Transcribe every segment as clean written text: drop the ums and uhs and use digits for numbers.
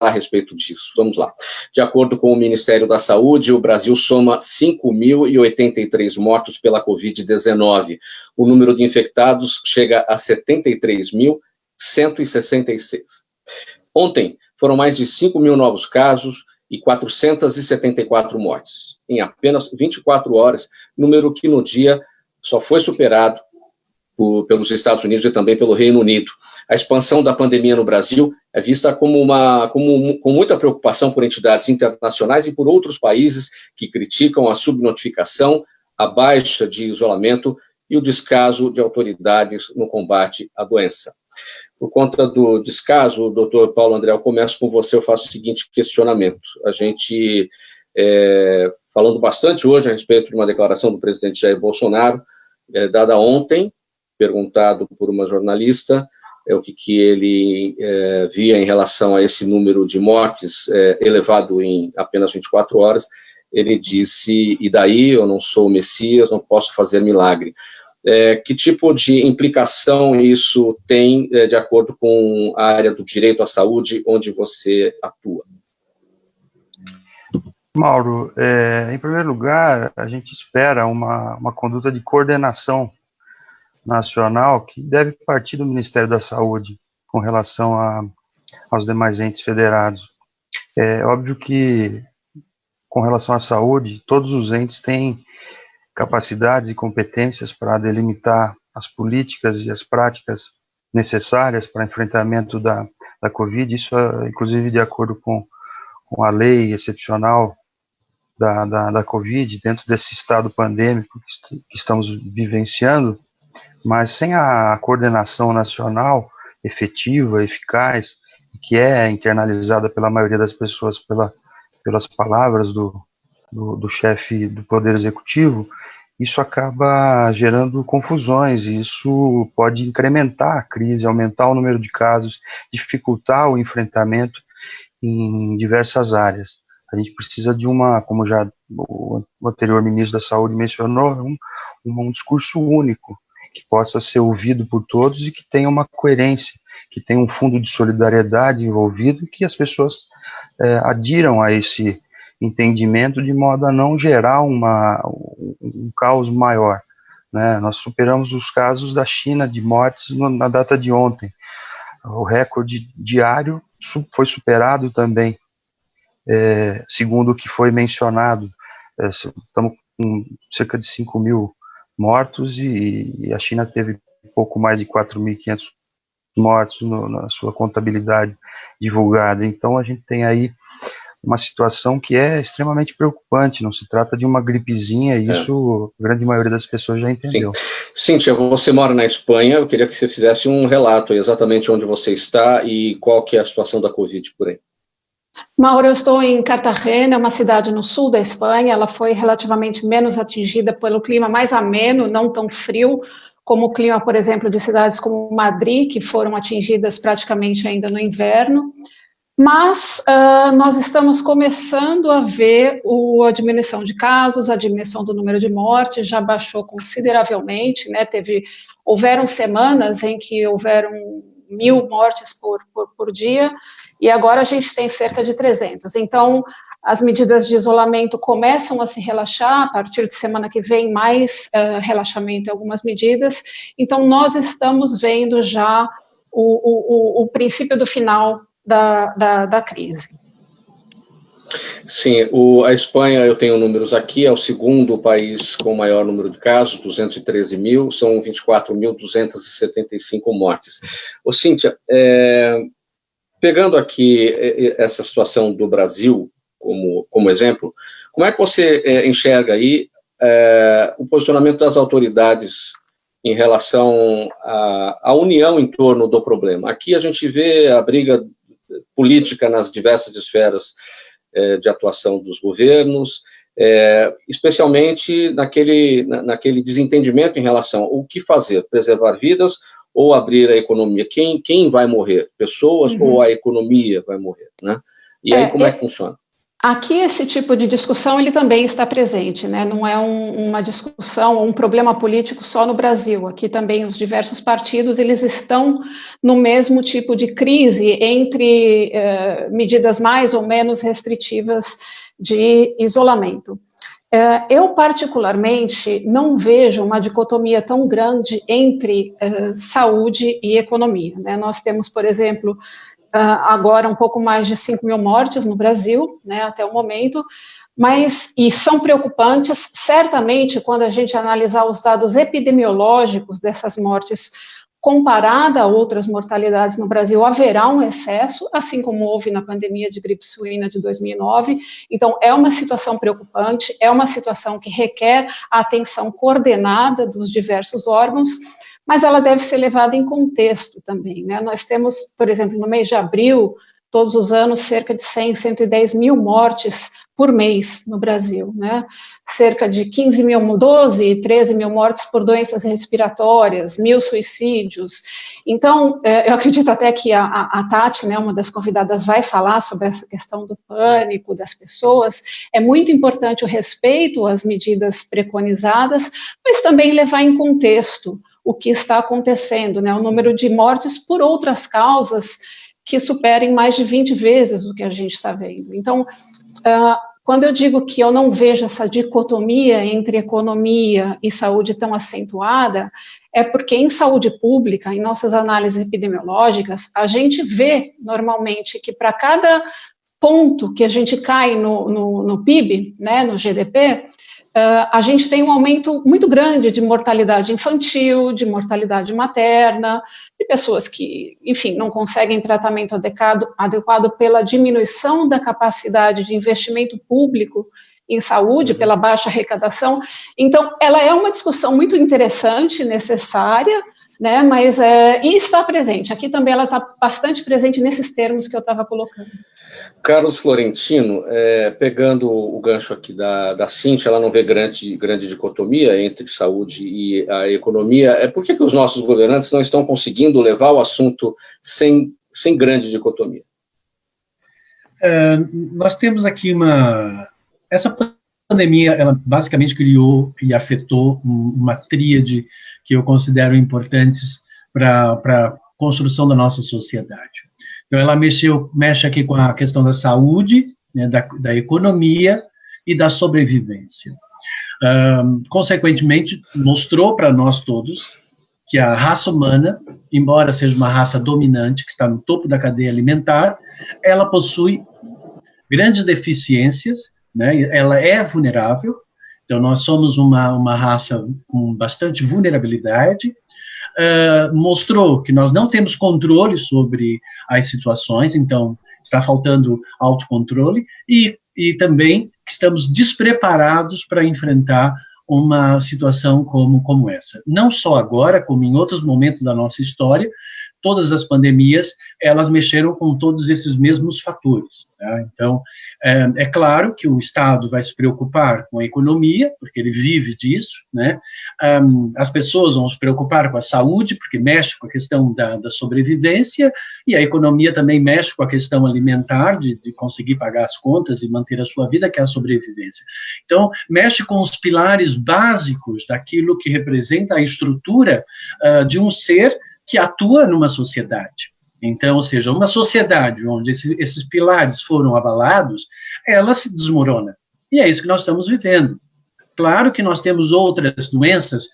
a respeito disso. Vamos lá. De acordo com o Ministério da Saúde, o Brasil soma 5.083 mortos pela Covid-19. O número de infectados chega a 73.166. Ontem, foram mais de 5.000 novos casos e 474 mortes, em apenas 24 horas, número que no dia só foi superado pelos Estados Unidos e também pelo Reino Unido. A expansão da pandemia no Brasil é vista com muita preocupação por entidades internacionais e por outros países que criticam a subnotificação, a baixa de isolamento e o descaso de autoridades no combate à doença. Por conta do descaso, doutor Paulo André, eu começo com você, eu faço o seguinte questionamento. A gente, falando bastante hoje a respeito de uma declaração do presidente Jair Bolsonaro, dada ontem, perguntado por uma jornalista, o que ele via em relação a esse número de mortes elevado em apenas 24 horas, ele disse, e daí eu não sou o Messias, não posso fazer milagre. Que tipo de implicação isso tem de acordo com a área do direito à saúde onde você atua? Mauro, em primeiro lugar, a gente espera uma conduta de coordenação nacional que deve partir do Ministério da Saúde com relação aos demais entes federados. É óbvio que, com relação à saúde, todos os entes têm capacidades e competências para delimitar as políticas e as práticas necessárias para enfrentamento da Covid, isso inclusive de acordo com a lei excepcional da Covid, dentro desse estado pandêmico que estamos vivenciando, mas sem a coordenação nacional efetiva, eficaz, que é internalizada pela maioria das pessoas pelas palavras do chefe do Poder Executivo, isso acaba gerando confusões, e isso pode incrementar a crise, aumentar o número de casos, dificultar o enfrentamento em diversas áreas. A gente precisa de como já o anterior ministro da Saúde mencionou, um discurso único, que possa ser ouvido por todos e que tenha uma coerência, que tenha um fundo de solidariedade envolvido e que as pessoas adiram a esse entendimento de modo a não gerar um caos maior, né? Nós superamos os casos da China de mortes na data de ontem. O recorde diário foi superado também, segundo o que foi mencionado. Estamos com cerca de 5.000 mortos e a China teve pouco mais de 4.500 mortos na sua contabilidade divulgada. Então a gente tem aí uma situação que é extremamente preocupante, não se trata de uma gripezinha, e isso a grande maioria das pessoas já entendeu. Sim. Cíntia, você mora na Espanha, eu queria que você fizesse um relato exatamente onde você está e qual que é a situação da Covid por aí. Mauro, eu estou em Cartagena, uma cidade no sul da Espanha. Ela foi relativamente menos atingida pelo clima mais ameno, não tão frio, como o clima, por exemplo, de cidades como Madrid, que foram atingidas praticamente ainda no inverno. Mas nós estamos começando a ver a diminuição de casos, a diminuição do número de mortes, já baixou consideravelmente, né? Houveram semanas em que houveram 1.000 mortes por dia, e agora a gente tem cerca de 300. Então, as medidas de isolamento começam a se relaxar, a partir de semana que vem, mais relaxamento em algumas medidas. Então, nós estamos vendo já o princípio do final da crise. Sim, a Espanha, eu tenho números aqui, é o segundo país com o maior número de casos, 213 mil, são 24.275 mortes. Cíntia, pegando aqui essa situação do Brasil como exemplo, como é que você enxerga aí o posicionamento das autoridades em relação à união em torno do problema? Aqui a gente vê a briga política nas diversas esferas de atuação dos governos, especialmente naquele desentendimento em relação ao que fazer, preservar vidas ou abrir a economia. Quem vai morrer? Pessoas ou a economia vai morrer, né? E aí como é que funciona? Aqui esse tipo de discussão ele também está presente, né? Não é uma discussão ou um problema político só no Brasil. Aqui também os diversos partidos eles estão no mesmo tipo de crise entre medidas mais ou menos restritivas de isolamento. Eu, particularmente, não vejo uma dicotomia tão grande entre saúde e economia, né? Nós temos, por exemplo, agora um pouco mais de 5 mil mortes no Brasil, né, até o momento, e são preocupantes, certamente, quando a gente analisar os dados epidemiológicos dessas mortes, comparada a outras mortalidades no Brasil, haverá um excesso, assim como houve na pandemia de gripe suína de 2009, então é uma situação preocupante, é uma situação que requer a atenção coordenada dos diversos órgãos, mas ela deve ser levada em contexto também, né? Nós temos, por exemplo, no mês de abril, todos os anos, cerca de 100, 110 mil mortes por mês no Brasil, né? Cerca de 12, 13 mil mortes por doenças respiratórias, 1.000 suicídios. Então, eu acredito até que a Tati, né, uma das convidadas, vai falar sobre essa questão do pânico das pessoas. É muito importante o respeito às medidas preconizadas, mas também levar em contexto o que está acontecendo, né? O número de mortes por outras causas que superem mais de 20 vezes o que a gente está vendo. Então, quando eu digo que eu não vejo essa dicotomia entre economia e saúde tão acentuada, é porque em saúde pública, em nossas análises epidemiológicas, a gente vê normalmente que para cada ponto que a gente cai no PIB, né, no GDP, a gente tem um aumento muito grande de mortalidade infantil, de mortalidade materna, de pessoas que, enfim, não conseguem tratamento adequado pela diminuição da capacidade de investimento público em saúde, pela baixa arrecadação. Então, ela é uma discussão muito interessante, necessária, né, mas e está presente. Aqui também ela está bastante presente nesses termos que eu estava colocando. Carlos Florentino, pegando o gancho aqui da Cíntia, ela não vê grande dicotomia entre saúde e a economia. Por que os nossos governantes não estão conseguindo levar o assunto sem grande dicotomia? Nós temos aqui essa pandemia, ela basicamente criou e afetou uma tríade que eu considero importantes para a construção da nossa sociedade. Então, ela mexe aqui com a questão da saúde, né, da economia e da sobrevivência. Consequentemente, mostrou para nós todos que a raça humana, embora seja uma raça dominante, que está no topo da cadeia alimentar, ela possui grandes deficiências, né, ela é vulnerável. Então, nós somos uma raça com bastante vulnerabilidade. Mostrou que nós não temos controle sobre as situações, então está faltando autocontrole, e também que estamos despreparados para enfrentar uma situação como essa. Não só agora, como em outros momentos da nossa história, todas as pandemias, elas mexeram com todos esses mesmos fatores. Tá? Então, é claro que o Estado vai se preocupar com a economia, porque ele vive disso, né? As pessoas vão se preocupar com a saúde, porque mexe com a questão da sobrevivência, e a economia também mexe com a questão alimentar, de conseguir pagar as contas e manter a sua vida, que é a sobrevivência. Então, mexe com os pilares básicos daquilo que representa a estrutura de um ser que atua numa sociedade. Então, ou seja, uma sociedade onde esses pilares foram abalados, ela se desmorona. E é isso que nós estamos vivendo. Claro que nós temos outras doenças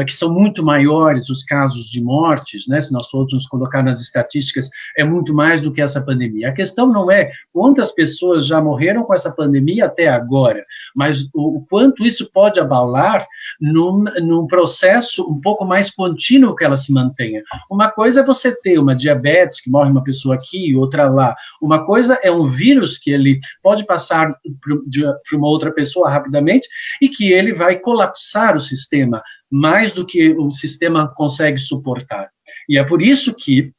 que são muito maiores, os casos de mortes, né, se nós formos colocar nas estatísticas, é muito mais do que essa pandemia. A questão não é quantas pessoas já morreram com essa pandemia até agora, mas o quanto isso pode abalar num processo um pouco mais contínuo que ela se mantenha. Uma coisa é você ter uma diabetes, que morre uma pessoa aqui e outra lá. Uma coisa é um vírus que ele pode passar para uma outra pessoa rapidamente e que ele vai colapsar o sistema mais do que o sistema consegue suportar. E é por isso que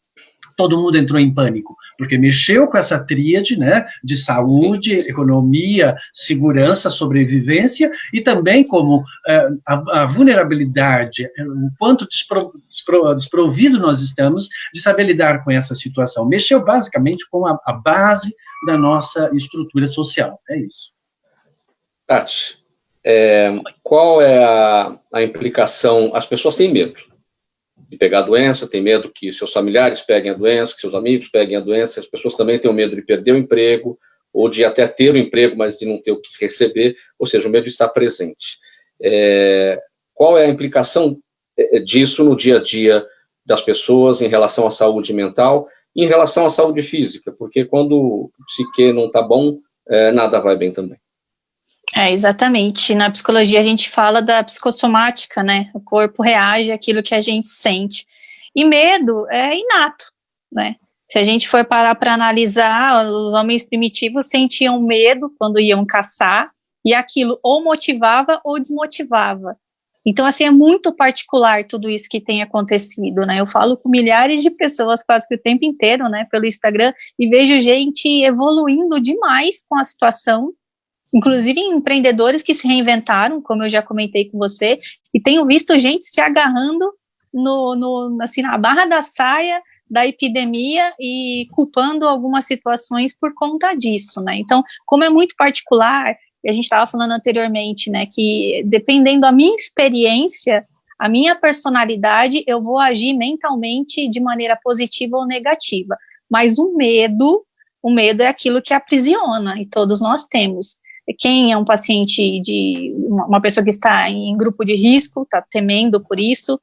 todo mundo entrou em pânico, porque mexeu com essa tríade, né, de saúde, economia, segurança, sobrevivência, e também como a vulnerabilidade, o quanto desprovido nós estamos de saber lidar com essa situação. Mexeu basicamente com a base da nossa estrutura social, é isso. Tati, qual é a implicação? As pessoas têm medo de pegar a doença, têm medo que seus familiares peguem a doença, que seus amigos peguem a doença, as pessoas também têm o medo de perder o emprego, ou de até ter o emprego, mas de não ter o que receber, ou seja, o medo está presente. Qual é a implicação disso no dia a dia das pessoas em relação à saúde mental e em relação à saúde física? Porque quando o psique não está bom, nada vai bem também. Exatamente. Na psicologia a gente fala da psicossomática, né? O corpo reage àquilo que a gente sente. E medo é inato, né? Se a gente for parar para analisar, os homens primitivos sentiam medo quando iam caçar, e aquilo ou motivava ou desmotivava. Então, assim, é muito particular tudo isso que tem acontecido, né? Eu falo com milhares de pessoas quase que o tempo inteiro, né, pelo Instagram, e vejo gente evoluindo demais com a situação, inclusive empreendedores que se reinventaram, como eu já comentei com você, e tenho visto gente se agarrando assim, na barra da saia da epidemia e culpando algumas situações por conta disso, né? Então, como é muito particular, e a gente estava falando anteriormente, né, que dependendo da minha experiência, a minha personalidade, eu vou agir mentalmente de maneira positiva ou negativa, mas o medo é aquilo que aprisiona, e todos nós temos. Quem é um paciente uma pessoa que está em grupo de risco, está temendo por isso,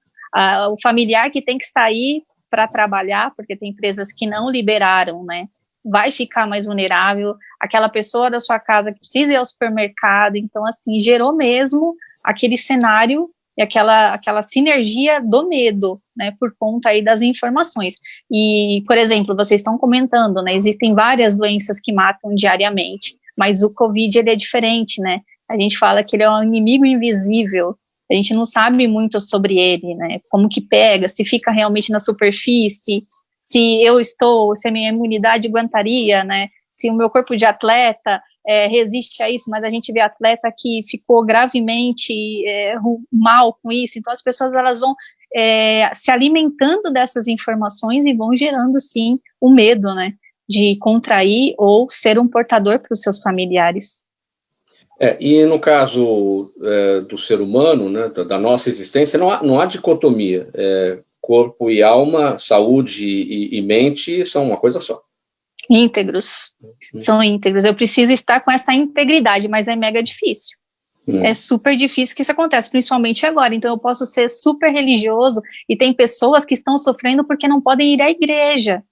o familiar que tem que sair para trabalhar, porque tem empresas que não liberaram, né, vai ficar mais vulnerável, aquela pessoa da sua casa que precisa ir ao supermercado, então, assim, gerou mesmo aquele cenário e aquela sinergia do medo, né, por conta aí das informações. E, por exemplo, vocês estão comentando, né, existem várias doenças que matam diariamente, mas o Covid, ele é diferente, né, a gente fala que ele é um inimigo invisível, a gente não sabe muito sobre ele, né, como que pega, se fica realmente na superfície, se a minha imunidade aguentaria, né, se o meu corpo de atleta resiste a isso, mas a gente vê atleta que ficou gravemente mal com isso, então as pessoas elas vão se alimentando dessas informações e vão gerando, sim, o medo, né, de contrair ou ser um portador para os seus familiares. E no caso do ser humano, né, da nossa existência, não há dicotomia. Corpo e alma, saúde e mente são uma coisa só. Íntegros, são íntegros. Eu preciso estar com essa integridade, mas é mega difícil. É super difícil que isso acontece, principalmente agora. Então eu posso ser super religioso e tem pessoas que estão sofrendo porque não podem ir à igreja.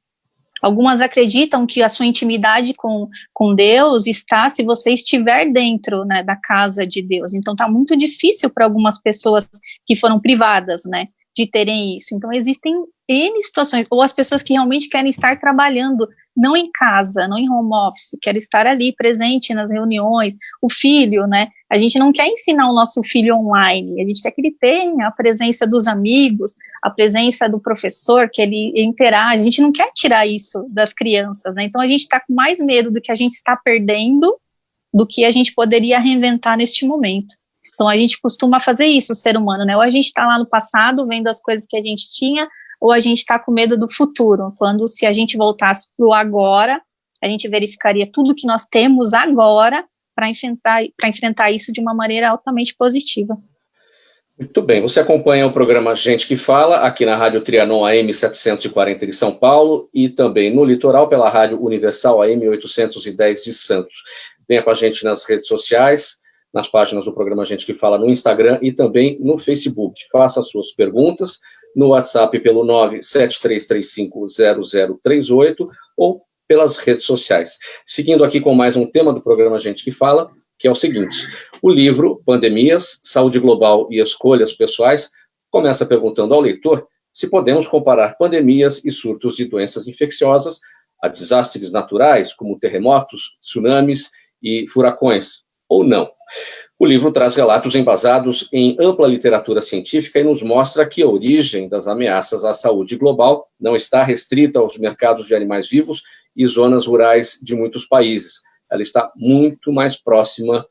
Algumas acreditam que a sua intimidade com Deus está se você estiver dentro, né, da casa de Deus. Então está muito difícil para algumas pessoas que foram privadas, né, de terem isso. Então existem N situações, ou as pessoas que realmente querem estar trabalhando, não em casa, não em home office, querem estar ali presente nas reuniões, o filho, né, a gente não quer ensinar o nosso filho online, a gente quer que ele tenha a presença dos amigos, a presença do professor, que ele interage, a gente não quer tirar isso das crianças, né, então a gente está com mais medo do que a gente está perdendo, do que a gente poderia reinventar neste momento. Então a gente costuma fazer isso, o ser humano, né, ou a gente está lá no passado, vendo as coisas que a gente tinha, ou a gente está com medo do futuro, quando se a gente voltasse para o agora, a gente verificaria tudo que nós temos agora para enfrentar isso de uma maneira altamente positiva. Muito bem, você acompanha o programa Gente que Fala, aqui na Rádio Trianon AM 740 de São Paulo e também no litoral pela Rádio Universal AM 810 de Santos. Venha com a gente nas redes sociais, nas páginas do programa Gente que Fala no Instagram e também no Facebook. Faça as suas perguntas no WhatsApp pelo 973350038 ou pelas redes sociais. Seguindo aqui com mais um tema do programa Gente que Fala, que é o seguinte: o livro Pandemias, Saúde Global e Escolhas Pessoais começa perguntando ao leitor se podemos comparar pandemias e surtos de doenças infecciosas a desastres naturais, como terremotos, tsunamis e furacões, ou não. O livro traz relatos embasados em ampla literatura científica e nos mostra que a origem das ameaças à saúde global não está restrita aos mercados de animais vivos e zonas rurais de muitos países. Ela está muito mais próxima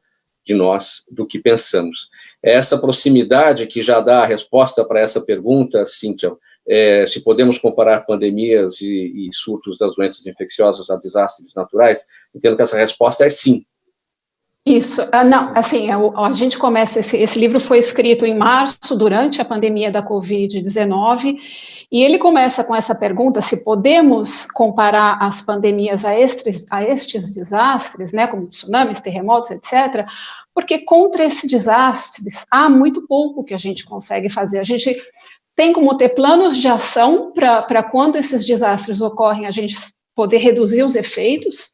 de nós do que pensamos. É essa proximidade que já dá a resposta para essa pergunta, Cíntia, se podemos comparar pandemias e surtos das doenças infecciosas a desastres naturais. Entendo que essa resposta é sim. Isso, não, assim, a gente começa, esse livro foi escrito em março, durante a pandemia da Covid-19, e ele começa com essa pergunta, se podemos comparar as pandemias a estes desastres, né, como tsunamis, terremotos, etc., porque contra esses desastres há muito pouco que a gente consegue fazer. A gente tem como ter planos de ação para quando esses desastres ocorrem, a gente poder reduzir os efeitos.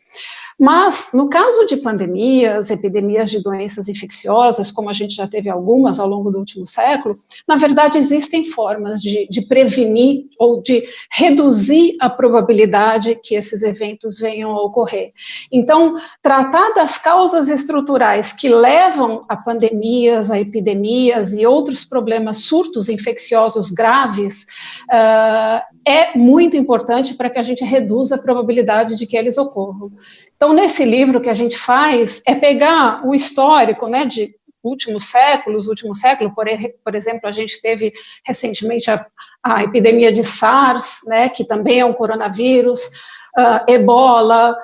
Mas, no caso de pandemias, epidemias de doenças infecciosas, como a gente já teve algumas ao longo do último século, na verdade existem formas de prevenir ou de reduzir a probabilidade que esses eventos venham a ocorrer. Então, tratar das causas estruturais que levam a pandemias, a epidemias e outros problemas, surtos infecciosos graves, é muito importante para que a gente reduza a probabilidade de que eles ocorram. Então, nesse livro, o que a gente faz é pegar o histórico, né, de último século, por exemplo, a gente teve recentemente a epidemia de SARS, né, que também é um coronavírus, ebola,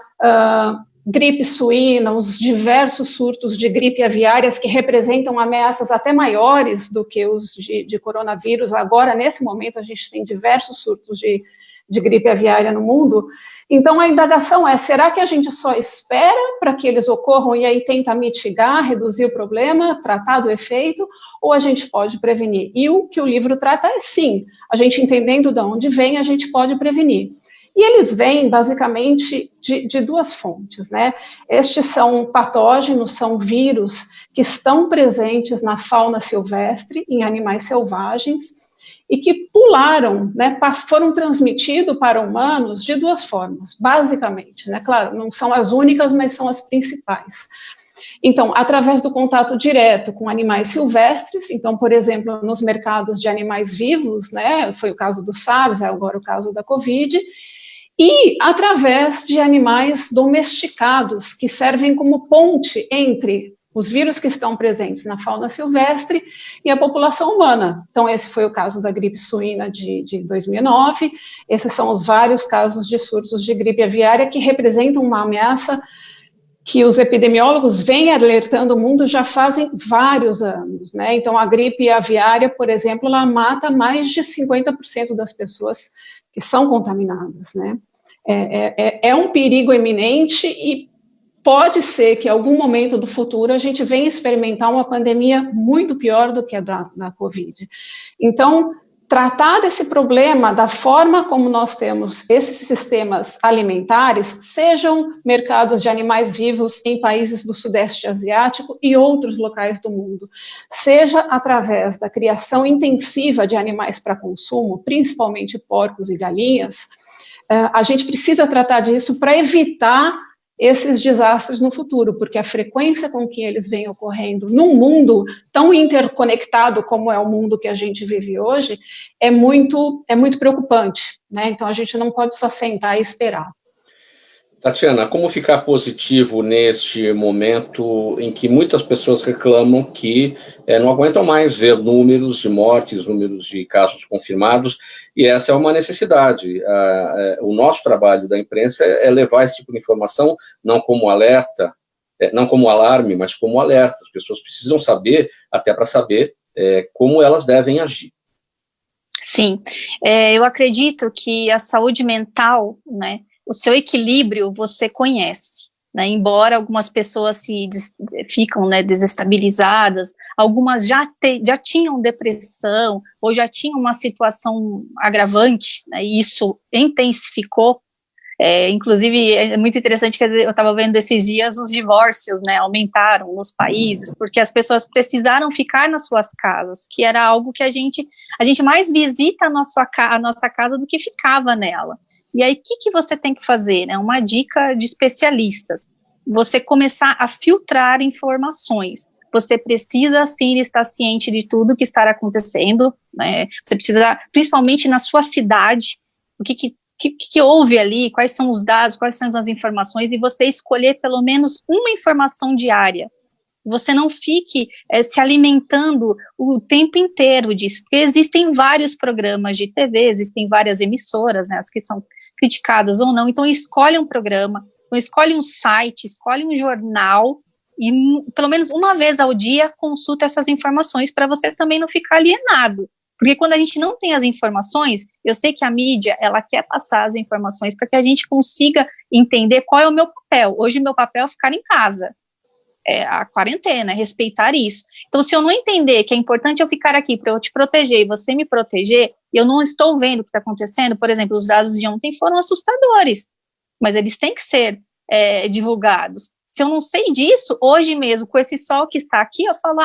gripe suína, os diversos surtos de gripe aviárias que representam ameaças até maiores do que os de coronavírus. Agora, nesse momento, a gente tem diversos surtos de gripe aviária no mundo. Então, a indagação é, será que a gente só espera para que eles ocorram e aí tenta mitigar, reduzir o problema, tratar do efeito, ou a gente pode prevenir? E o que o livro trata é sim, a gente entendendo de onde vem, a gente pode prevenir. E eles vêm, basicamente, de duas fontes, né? Estes são patógenos, são vírus que estão presentes na fauna silvestre, em animais selvagens, e que pularam, né, foram transmitidos para humanos de duas formas, basicamente, né? Claro, não são as únicas, mas são as principais. Então, através do contato direto com animais silvestres, então, por exemplo, nos mercados de animais vivos, né, foi o caso do SARS, é agora o caso da Covid, e através de animais domesticados, que servem como ponte entre os vírus que estão presentes na fauna silvestre e a população humana. Então, esse foi o caso da gripe suína de 2009, esses são os vários casos de surtos de gripe aviária que representam uma ameaça que os epidemiólogos vêm alertando o mundo já fazem vários anos, né? Então, a gripe aviária, por exemplo, ela mata mais de 50% das pessoas que são contaminadas, né? É um perigo eminente e pode ser que em algum momento do futuro a gente venha experimentar uma pandemia muito pior do que a da Covid. Então, tratar desse problema da forma como nós temos esses sistemas alimentares, sejam mercados de animais vivos em países do Sudeste Asiático e outros locais do mundo, seja através da criação intensiva de animais para consumo, principalmente porcos e galinhas, a gente precisa tratar disso para evitar esses desastres no futuro, porque a frequência com que eles vêm ocorrendo num mundo tão interconectado como é o mundo que a gente vive hoje, é muito preocupante, né? Então a gente não pode só sentar e esperar. Tatiana, como ficar positivo neste momento em que muitas pessoas reclamam que não aguentam mais ver números de mortes, números de casos confirmados, e essa é uma necessidade. O nosso trabalho da imprensa é levar esse tipo de informação não como alerta, não como alarme, mas como alerta. As pessoas precisam saber, até para saber como elas devem agir. Sim, eu acredito que a saúde mental, né, o seu equilíbrio você conhece, né? Embora algumas pessoas ficam, né, desestabilizadas, algumas já tinham depressão ou já tinham uma situação agravante, né, e isso intensificou. Inclusive, é muito interessante que eu estava vendo esses dias os divórcios, né, aumentaram nos países, porque as pessoas precisaram ficar nas suas casas, que era algo que a gente mais visita a nossa casa do que ficava nela. E aí, o que você tem que fazer? Né? Uma dica de especialistas, você começar a filtrar informações. você precisa sim estar ciente de tudo que está acontecendo, né? Você precisa, principalmente na sua cidade, o que houve ali, quais são os dados, quais são as informações, e você escolher pelo menos uma informação diária. Você não fique se alimentando o tempo inteiro disso, porque existem vários programas de TV, existem várias emissoras, né, as que são criticadas ou não, então escolhe um programa, então escolhe um site, escolhe um jornal, e pelo menos uma vez ao dia consulta essas informações para você também não ficar alienado. Porque quando a gente não tem as informações, eu sei que a mídia, ela quer passar as informações para que a gente consiga entender qual é o meu papel. Hoje, o meu papel é ficar em casa, a quarentena, é respeitar isso. Então, se eu não entender que é importante eu ficar aqui para eu te proteger e você me proteger, eu não estou vendo o que está acontecendo, por exemplo, os dados de ontem foram assustadores, mas eles têm que ser divulgados. Se eu não sei disso, hoje mesmo, com esse sol que está aqui, eu falo,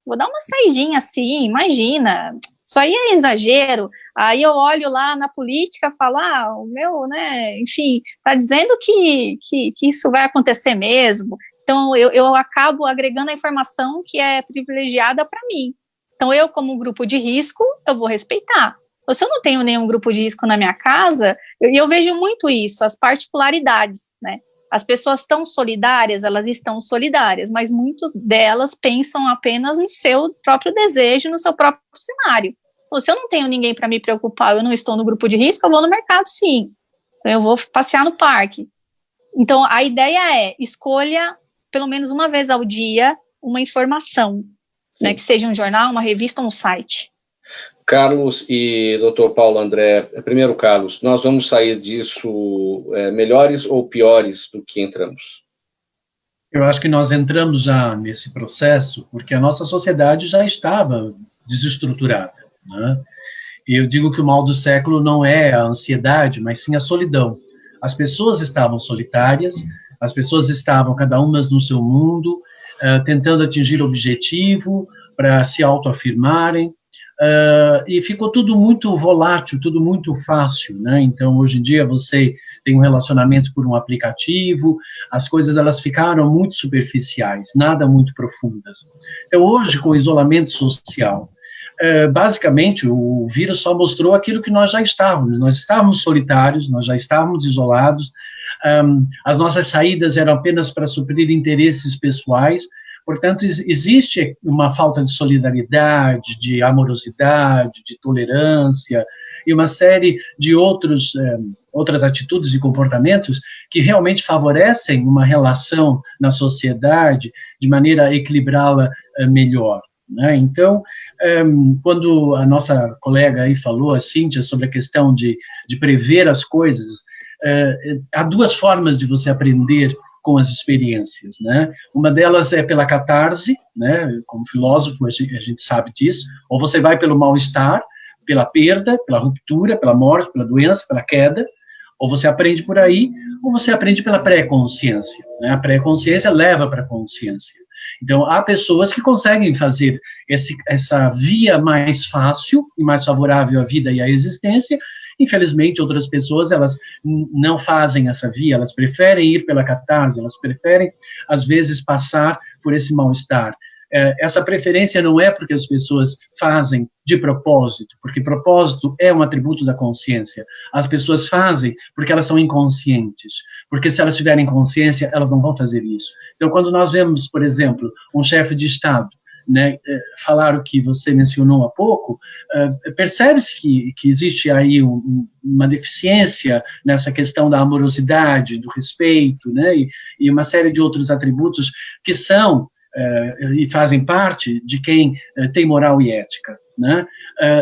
vou dar uma saidinha assim, imagina, isso aí é exagero. Aí eu olho lá na política, falo, o meu, né, enfim, está dizendo que isso vai acontecer mesmo. Então, eu acabo agregando a informação que é privilegiada para mim. Então, eu, como grupo de risco, eu vou respeitar. Ou se eu não tenho nenhum grupo de risco na minha casa, eu vejo muito isso, as particularidades, né? As pessoas estão solidárias, elas estão solidárias, mas muitas delas pensam apenas no seu próprio desejo, no seu próprio cenário. Então, se eu não tenho ninguém para me preocupar, eu não estou no grupo de risco, eu vou no mercado, sim. Então, eu vou passear no parque. Então, a ideia é, escolha, pelo menos uma vez ao dia, uma informação, né, que seja um jornal, uma revista ou um site. Carlos e Dr. Paulo André, primeiro, Carlos, nós vamos sair disso melhores ou piores do que entramos? Eu acho que nós entramos já nesse processo porque a nossa sociedade já estava desestruturada, né? E eu digo que o mal do século não é a ansiedade, mas sim a solidão. As pessoas estavam solitárias, as pessoas estavam cada uma no seu mundo, tentando atingir objetivo para se autoafirmarem, e ficou tudo muito volátil, tudo muito fácil, né? Então, hoje em dia, você tem um relacionamento por um aplicativo, as coisas elas ficaram muito superficiais, nada muito profundas. Então, hoje, com o isolamento social, basicamente, o vírus só mostrou aquilo que nós já estávamos solitários, nós já estávamos isolados, as nossas saídas eram apenas para suprir interesses pessoais. Portanto, existe uma falta de solidariedade, de amorosidade, de tolerância e uma série de outras atitudes e comportamentos que realmente favorecem uma relação na sociedade de maneira a equilibrá-la melhor, né? Então, quando a nossa colega aí falou, a Cíntia, sobre a questão de prever as coisas, há duas formas de você aprender com as experiências, né? Uma delas é pela catarse, né? Como filósofo a gente sabe disso, ou você vai pelo mal-estar, pela perda, pela ruptura, pela morte, pela doença, pela queda, ou você aprende por aí, ou você aprende pela pré-consciência, né? A pré-consciência leva para a consciência. Então, há pessoas que conseguem fazer essa via mais fácil e mais favorável à vida e à existência. Infelizmente, outras pessoas, elas não fazem essa via, elas preferem ir pela catarse, elas preferem, às vezes, passar por esse mal-estar. Essa preferência não é porque as pessoas fazem de propósito, porque propósito é um atributo da consciência. As pessoas fazem porque elas são inconscientes, porque se elas tiverem consciência, elas não vão fazer isso. Então, quando nós vemos, por exemplo, um chefe de Estado, né, falar o que você mencionou há pouco, percebe-se que existe aí uma deficiência nessa questão da amorosidade, do respeito, né, e uma série de outros atributos que são e fazem parte de quem tem moral e ética, né?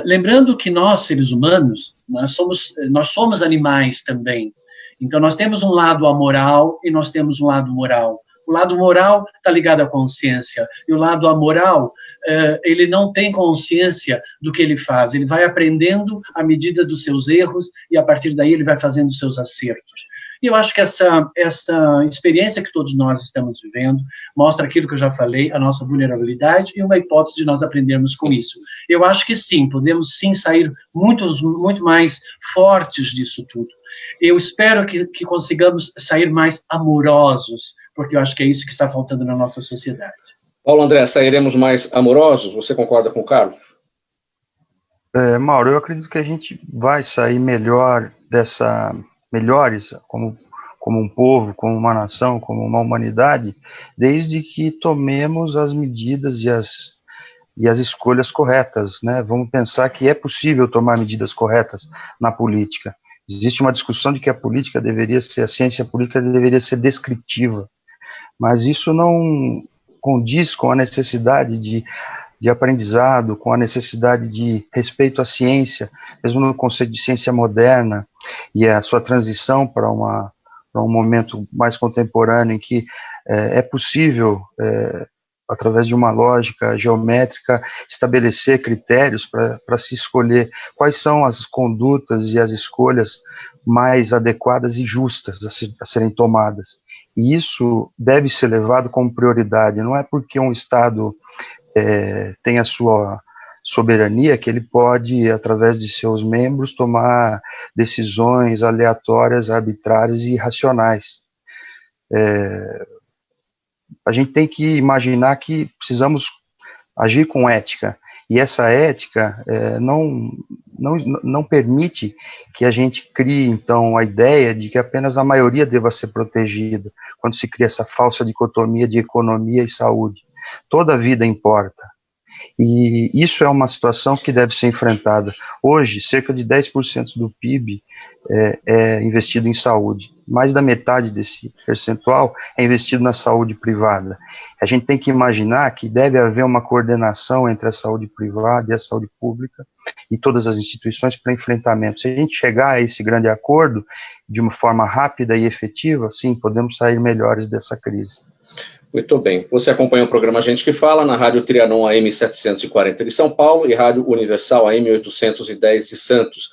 Lembrando que nós, seres humanos, nós somos animais também. Então, nós temos um lado amoral e nós temos um lado moral. O lado moral está ligado à consciência, e o lado amoral, ele não tem consciência do que ele faz, ele vai aprendendo à medida dos seus erros, e a partir daí ele vai fazendo os seus acertos. E eu acho que essa experiência que todos nós estamos vivendo mostra aquilo que eu já falei, a nossa vulnerabilidade e uma hipótese de nós aprendermos com isso. Eu acho que sim, podemos sim sair muito mais fortes disso tudo. Eu espero que consigamos sair mais amorosos, porque eu acho que é isso que está faltando na nossa sociedade. Paulo André, sairemos mais amorosos? Você concorda com o Carlos? Mauro, eu acredito que a gente vai sair melhores como um povo, como uma nação, como uma humanidade, desde que tomemos as medidas e as escolhas corretas, né? Vamos pensar que é possível tomar medidas corretas na política. Existe uma discussão de que a ciência política deveria ser descritiva, mas isso não condiz com a necessidade de aprendizado, com a necessidade de respeito à ciência, mesmo no conceito de ciência moderna e a sua transição para um momento mais contemporâneo em que é possível, através de uma lógica geométrica, estabelecer critérios para se escolher quais são as condutas e as escolhas mais adequadas e justas a serem tomadas. E isso deve ser levado como prioridade, não é porque um Estado tem a sua soberania que ele pode, através de seus membros, tomar decisões aleatórias, arbitrárias e irracionais. A gente tem que imaginar que precisamos agir com ética, e essa ética não permite que a gente crie, então, a ideia de que apenas a maioria deva ser protegida, quando se cria essa falsa dicotomia de economia e saúde. Toda a vida importa. E isso é uma situação que deve ser enfrentada. Hoje, cerca de 10% do PIB é investido em saúde. Mais da metade desse percentual é investido na saúde privada. A gente tem que imaginar que deve haver uma coordenação entre a saúde privada e a saúde pública e todas as instituições para enfrentamento. Se a gente chegar a esse grande acordo de uma forma rápida e efetiva, sim, podemos sair melhores dessa crise. Muito bem. Você acompanha o programa Gente que Fala na Rádio Trianon AM 740 de São Paulo e Rádio Universal AM 810 de Santos.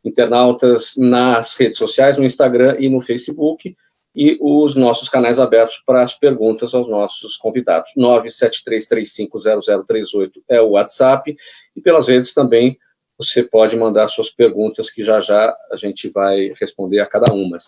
Internautas nas redes sociais, no Instagram e no Facebook, e os nossos canais abertos para as perguntas aos nossos convidados. 973350038 é o WhatsApp, e pelas redes também você pode mandar suas perguntas, que já a gente vai responder a cada uma.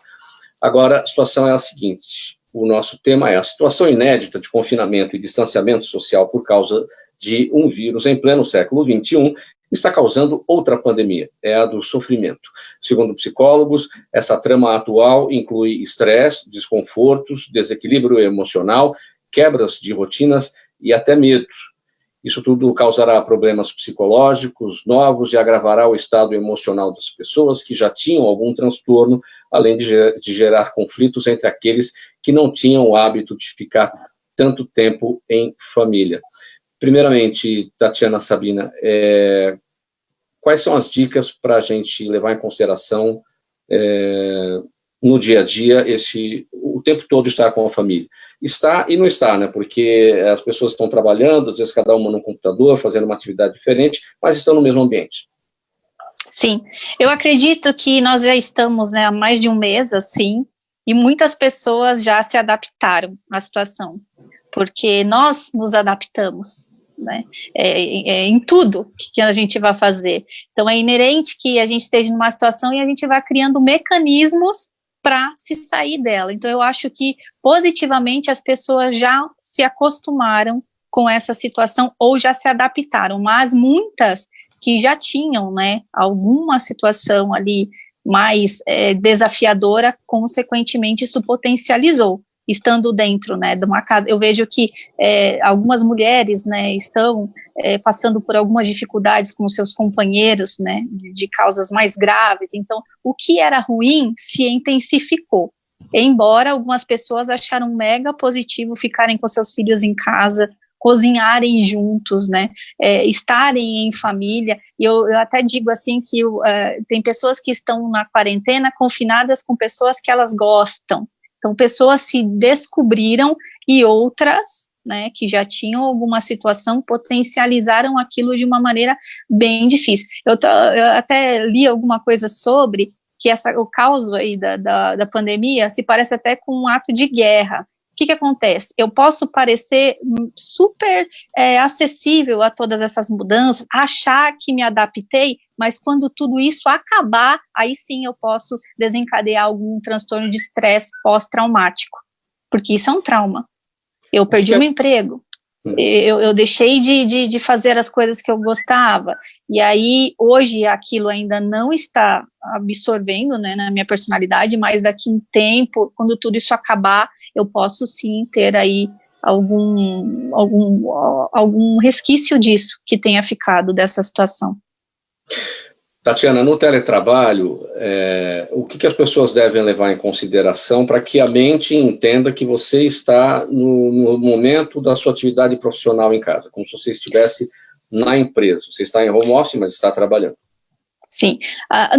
Agora, a situação é a seguinte: o nosso tema é a situação inédita de confinamento e distanciamento social por causa de um vírus em pleno século XXI está causando outra pandemia, é a do sofrimento. Segundo psicólogos, essa trama atual inclui estresse, desconfortos, desequilíbrio emocional, quebras de rotinas e até medos. Isso tudo causará problemas psicológicos novos e agravará o estado emocional das pessoas que já tinham algum transtorno, além de gerar conflitos entre aqueles que não tinham o hábito de ficar tanto tempo em família. Primeiramente, Tatiana Sabina, quais são as dicas para a gente levar em consideração no dia a dia o tempo todo estar com a família? Está e não está, né? Porque as pessoas estão trabalhando, às vezes cada uma no computador, fazendo uma atividade diferente, mas estão no mesmo ambiente. Sim, eu acredito que nós já estamos, né, há mais de um mês, assim, e muitas pessoas já se adaptaram à situação, porque nós nos adaptamos, né, em tudo que a gente vai fazer. Então é inerente que a gente esteja numa situação e a gente vai criando mecanismos para se sair dela. Então eu acho que positivamente as pessoas já se acostumaram com essa situação ou já se adaptaram, mas muitas que já tinham, né, alguma situação ali mais desafiadora, consequentemente isso potencializou. Estando dentro, né, de uma casa, eu vejo que algumas mulheres, né, estão passando por algumas dificuldades com seus companheiros, né, de causas mais graves. Então, o que era ruim se intensificou. Embora algumas pessoas acharam mega positivo ficarem com seus filhos em casa, cozinharem juntos, né, estarem em família. E eu até digo assim que tem pessoas que estão na quarentena confinadas com pessoas que elas gostam. Então, pessoas se descobriram e outras, né, que já tinham alguma situação, potencializaram aquilo de uma maneira bem difícil. Eu até li alguma coisa sobre que o caos aí da pandemia se parece até com um ato de guerra. O que acontece? Eu posso parecer super acessível a todas essas mudanças, achar que me adaptei, mas quando tudo isso acabar, aí sim eu posso desencadear algum transtorno de estresse pós-traumático, porque isso é um trauma. Eu perdi o meu emprego, Eu deixei de fazer as coisas que eu gostava, e aí hoje aquilo ainda não está absorvendo, né, na minha personalidade, mas daqui a um tempo, quando tudo isso acabar, eu posso sim ter aí algum resquício disso que tenha ficado dessa situação. Tatiana, no teletrabalho, o que as pessoas devem levar em consideração para que a mente entenda que você está no momento da sua atividade profissional em casa, como se você estivesse na empresa? Você está em home office, mas está trabalhando. Sim,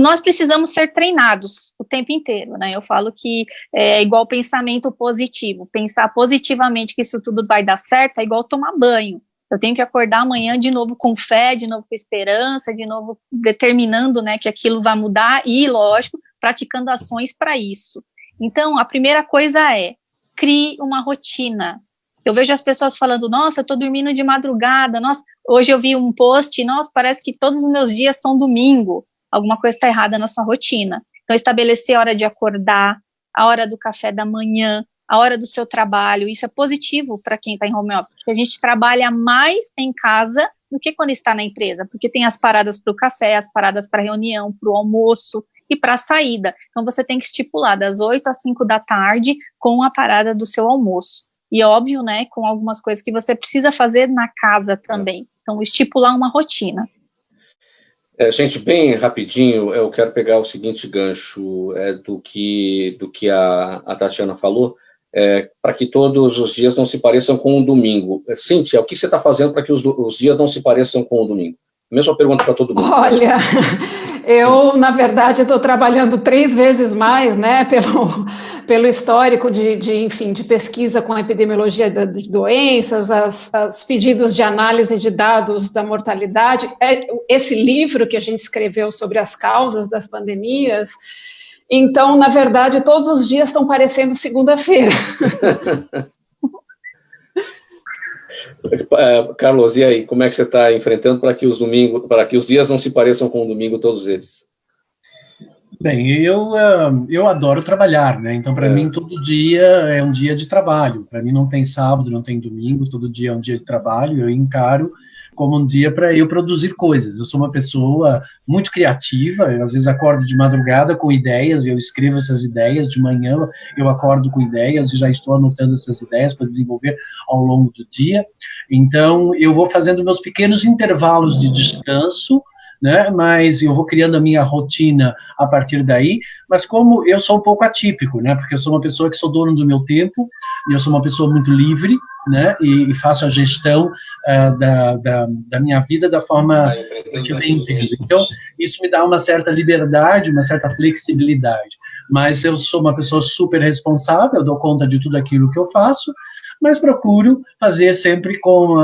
nós precisamos ser treinados o tempo inteiro, né? Eu falo que é igual pensamento positivo. Pensar positivamente que isso tudo vai dar certo é igual tomar banho. Eu tenho que acordar amanhã de novo com fé, de novo com esperança, de novo determinando, né, que aquilo vai mudar e, lógico, praticando ações para isso. Então, a primeira coisa é, crie uma rotina. Eu vejo as pessoas falando, nossa, eu estou dormindo de madrugada, nossa, hoje eu vi um post, nossa, parece que todos os meus dias são domingo. Alguma coisa está errada na sua rotina. Então, estabelecer a hora de acordar, a hora do café da manhã, a hora do seu trabalho, isso é positivo para quem está em home office, porque a gente trabalha mais em casa do que quando está na empresa, porque tem as paradas para o café, as paradas para reunião, para o almoço e para a saída. Então, você tem que estipular das 8 às 5 da tarde com a parada do seu almoço. E óbvio, né, com algumas coisas que você precisa fazer na casa também. Então, estipular uma rotina. Gente, bem rapidinho, eu quero pegar o seguinte gancho do que a Tatiana falou, para que todos os dias não se pareçam com o domingo. Cíntia, o que você está fazendo para que os dias não se pareçam com o domingo? Mesma pergunta para todo mundo. Olha, eu, na verdade, estou trabalhando 3 vezes mais, né, pelo histórico enfim, de pesquisa com a epidemiologia de doenças, os pedidos de análise de dados da mortalidade, esse livro que a gente escreveu sobre as causas das pandemias. Então, na verdade, todos os dias estão parecendo segunda-feira. Carlos, e aí, como é que você está enfrentando para que os dias não se pareçam com o domingo, todos eles? Bem, eu adoro trabalhar, né? Então, para mim, todo dia é um dia de trabalho. Para mim, não tem sábado, não tem domingo, todo dia é um dia de trabalho. Eu encaro como um dia para eu produzir coisas. Eu sou uma pessoa muito criativa, eu às vezes acordo de madrugada com ideias, eu escrevo essas ideias, de manhã eu acordo com ideias e já estou anotando essas ideias para desenvolver ao longo do dia. Então, eu vou fazendo meus pequenos intervalos de descanso, né, mas eu vou criando a minha rotina a partir daí, mas como eu sou um pouco atípico, né, porque eu sou uma pessoa que sou dono do meu tempo, e eu sou uma pessoa muito livre, né, e faço a gestão da minha vida da forma que eu entendo. Então, isso me dá uma certa liberdade, uma certa flexibilidade, mas eu sou uma pessoa super responsável, eu dou conta de tudo aquilo que eu faço, mas procuro fazer sempre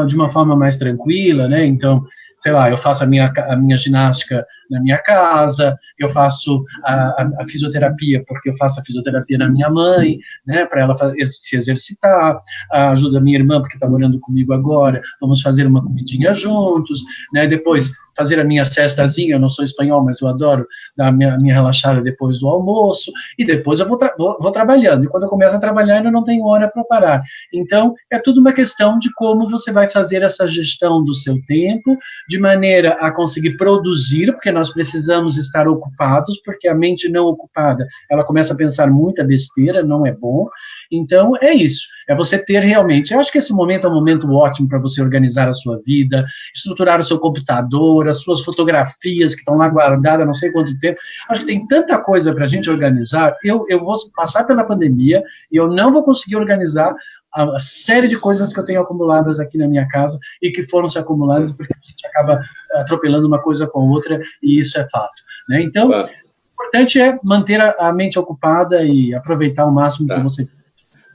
de uma forma mais tranquila, né, então, sei lá, eu faço a minha ginástica na minha casa, eu faço a fisioterapia, porque eu faço a fisioterapia na minha mãe, né, para ela se exercitar, ajuda a minha irmã, porque está morando comigo agora, vamos fazer uma comidinha juntos, né, depois fazer a minha cestazinha, eu não sou espanhol, mas eu adoro dar a minha relaxada depois do almoço, e depois eu vou trabalhando, e quando eu começo a trabalhar, eu não tenho hora para parar. Então, é tudo uma questão de como você vai fazer essa gestão do seu tempo, de maneira a conseguir produzir, porque nós precisamos estar ocupados, porque a mente não ocupada, ela começa a pensar muita besteira, não é bom. Então, é isso, é você ter realmente, eu acho que esse momento é um momento ótimo para você organizar a sua vida, estruturar o seu computador, as suas fotografias que estão lá guardadas, não sei quanto tempo, acho que tem tanta coisa para a gente organizar, eu vou passar pela pandemia e eu não vou conseguir organizar a série de coisas que eu tenho acumuladas aqui na minha casa e que foram se acumuladas porque a gente acaba atropelando uma coisa com a outra e isso é fato, né? Então, o importante é manter a mente ocupada e aproveitar o máximo que você...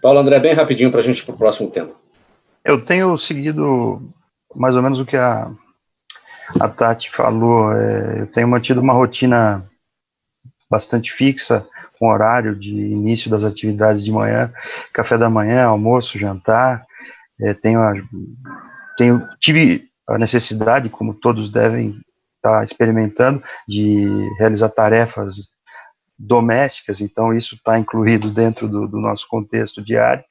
Paulo André, bem rapidinho para a gente ir para o próximo tema. Eu tenho seguido mais ou menos o que a Tati falou, eu tenho mantido uma rotina bastante fixa, com horário de início das atividades de manhã, café da manhã, almoço, jantar, tive a necessidade, como todos devem estar experimentando, de realizar tarefas domésticas, então isso está incluído dentro do nosso contexto diário,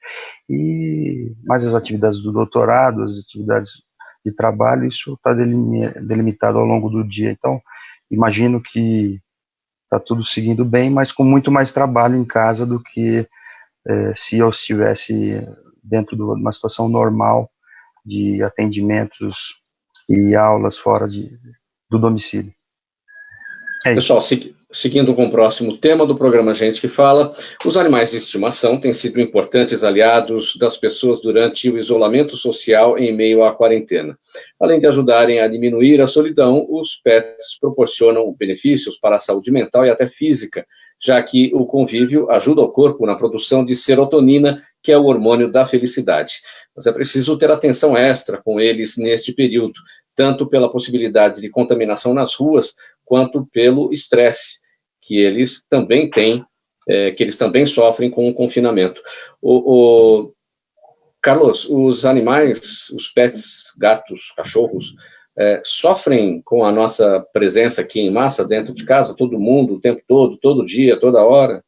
e mais as atividades do doutorado, as atividades de trabalho, isso está delimitado ao longo do dia. Então, imagino que está tudo seguindo bem, mas com muito mais trabalho em casa do que se eu estivesse dentro de uma situação normal de atendimentos e aulas fora do domicílio. Pessoal, seguindo com o próximo tema do programa Gente que Fala, os animais de estimação têm sido importantes aliados das pessoas durante o isolamento social em meio à quarentena. Além de ajudarem a diminuir a solidão, os pets proporcionam benefícios para a saúde mental e até física, já que o convívio ajuda o corpo na produção de serotonina, que é o hormônio da felicidade. Mas é preciso ter atenção extra com eles neste período, tanto pela possibilidade de contaminação nas ruas, quanto pelo estresse que eles também têm, que eles também sofrem com o confinamento. Carlos, os animais, os pets, gatos, cachorros, sofrem com a nossa presença aqui em massa, dentro de casa, todo mundo, o tempo todo, todo dia, toda hora?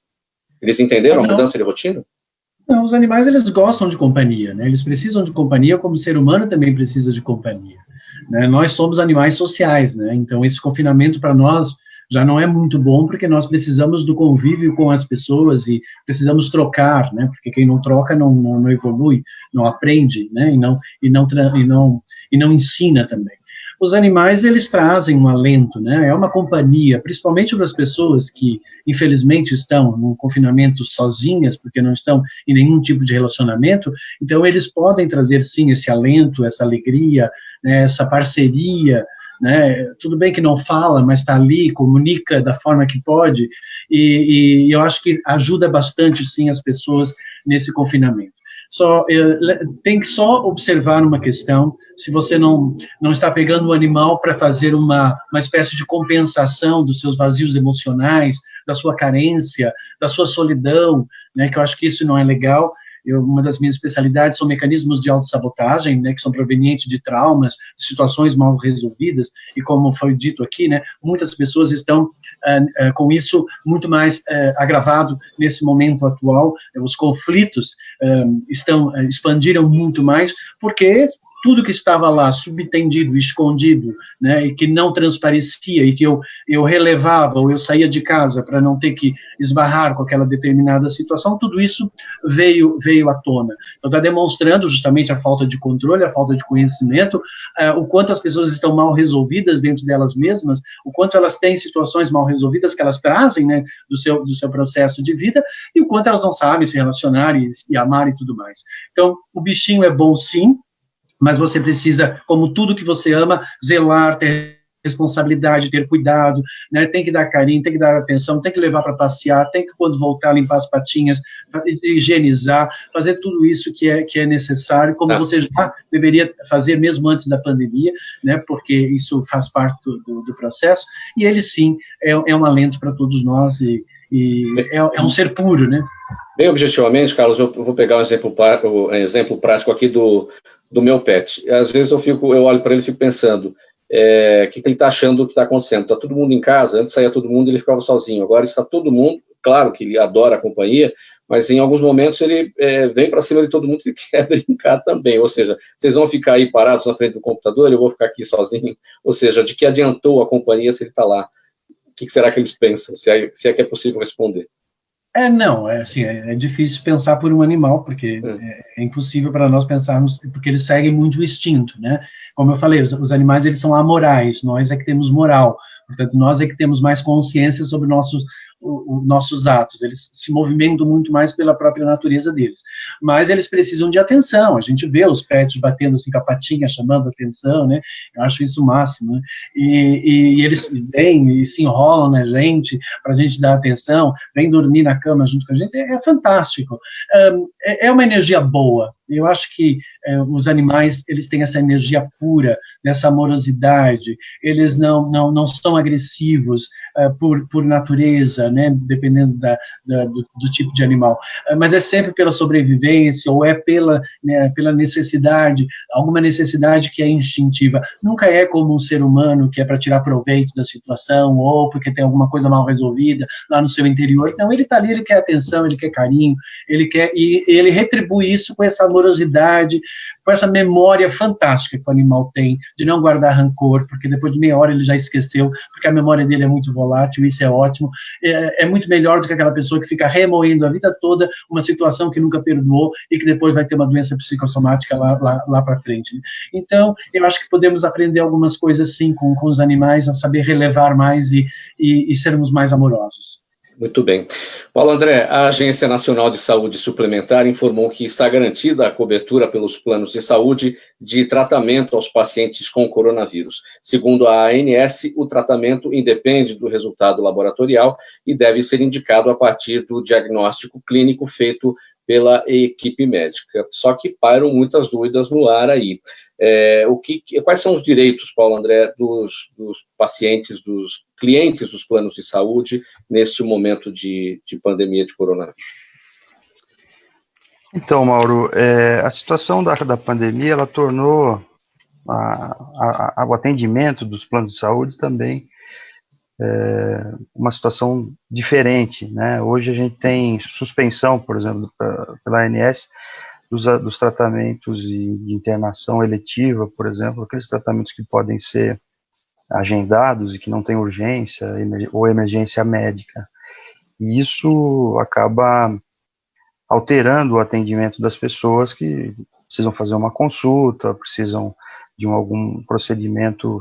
Eles entenderam a mudança de rotina? Não, os animais, eles gostam de companhia, né? Eles precisam de companhia, como o ser humano também precisa de companhia, né? Nós somos animais sociais, né? Então, esse confinamento para nós já não é muito bom, porque nós precisamos do convívio com as pessoas e precisamos trocar, né? Porque quem não troca não evolui, não aprende, né? E não ensina também. Os animais, eles trazem um alento, né? É uma companhia, principalmente para as pessoas que, infelizmente, estão no confinamento sozinhas, porque não estão em nenhum tipo de relacionamento. Então, eles podem trazer, sim, esse alento, essa alegria, né? Essa parceria, né? Tudo bem que não fala, mas está ali, comunica da forma que pode, e eu acho que ajuda bastante, sim, as pessoas nesse confinamento. Tem que só observar uma questão: se você não está pegando o animal para fazer uma espécie de compensação dos seus vazios emocionais, da sua carência, da sua solidão, né, que eu acho que isso não é legal. Uma das minhas especialidades são mecanismos de autossabotagem, né, que são provenientes de traumas, de situações mal resolvidas, e como foi dito aqui, né, muitas pessoas estão com isso muito mais agravado nesse momento atual. Os conflitos expandiram muito mais, porque tudo que estava lá subtendido, escondido, né, e que não transparecia, e que eu relevava, ou eu saía de casa para não ter que esbarrar com aquela determinada situação, tudo isso veio à tona. Então, está demonstrando justamente a falta de controle, a falta de conhecimento, o quanto as pessoas estão mal resolvidas dentro delas mesmas, o quanto elas têm situações mal resolvidas que elas trazem, né, do seu processo de vida, e o quanto elas não sabem se relacionar e amar e tudo mais. Então, o bichinho é bom, sim, mas você precisa, como tudo que você ama, zelar, ter responsabilidade, ter cuidado, né? Tem que dar carinho, tem que dar atenção, tem que levar para passear, tem que, quando voltar, limpar as patinhas, higienizar, fazer tudo isso que é necessário, como você já deveria fazer mesmo antes da pandemia, né? Porque isso faz parte do processo, e ele, sim, é um alento para todos nós, e é um ser puro, né? Bem objetivamente, Carlos, eu vou pegar um exemplo prático aqui do meu pet. Às vezes eu olho para ele e fico pensando, o que ele está achando do que está acontecendo? Está todo mundo em casa? Antes saía todo mundo e ele ficava sozinho. Agora está todo mundo, claro que ele adora a companhia, mas em alguns momentos ele vem para cima de todo mundo e quer brincar também. Ou seja, vocês vão ficar aí parados na frente do computador, eu vou ficar aqui sozinho. Ou seja, de que adiantou a companhia se ele está lá? O que será que eles pensam? Se é que é possível responder. Não, é difícil pensar por um animal, porque é impossível para nós pensarmos, porque eles seguem muito o instinto, né? Como eu falei, os animais, eles são amorais, nós é que temos moral, portanto, nós é que temos mais consciência sobre nossos atos, eles se movimentam muito mais pela própria natureza deles, mas eles precisam de atenção. A gente vê os pets batendo assim com a patinha, chamando a atenção, né? Eu acho isso o máximo, né? E eles vêm e se enrolam na gente, para a gente dar atenção, vêm dormir na cama junto com a gente, é fantástico. É uma energia boa, Eu acho que os animais, eles têm essa energia pura, dessa amorosidade, eles não são agressivos por natureza, né, dependendo do tipo de animal, mas é sempre pela sobrevivência, ou é pela necessidade, alguma necessidade que é instintiva, nunca é como um ser humano que é para tirar proveito da situação, ou porque tem alguma coisa mal resolvida lá no seu interior. Não, ele está ali, ele quer atenção, ele quer carinho, e ele retribui isso com essa amorosidade, com essa memória fantástica que o animal tem, de não guardar rancor, porque depois de meia hora ele já esqueceu, porque a memória dele é muito volátil, isso é ótimo, é muito melhor do que aquela pessoa que fica remoendo a vida toda uma situação que nunca perdoou e que depois vai ter uma doença psicossomática lá para frente. Então, eu acho que podemos aprender algumas coisas, sim, com os animais, a saber relevar mais e sermos mais amorosos. Muito bem. Paulo André, a Agência Nacional de Saúde Suplementar informou que está garantida a cobertura pelos planos de saúde de tratamento aos pacientes com coronavírus. Segundo a ANS, o tratamento independe do resultado laboratorial e deve ser indicado a partir do diagnóstico clínico feito pela equipe médica. Só que pairam muitas dúvidas no ar aí. Quais são os direitos, Paulo André, dos pacientes, dos clientes dos planos de saúde neste momento de pandemia de coronavírus? Então, Mauro, a situação da pandemia, ela tornou o atendimento dos planos de saúde também uma situação diferente, né? Hoje a gente tem suspensão, por exemplo, pela ANS, dos tratamentos de internação eletiva, por exemplo, aqueles tratamentos que podem ser agendados e que não têm urgência ou emergência médica. E isso acaba alterando o atendimento das pessoas que precisam fazer uma consulta, precisam de algum procedimento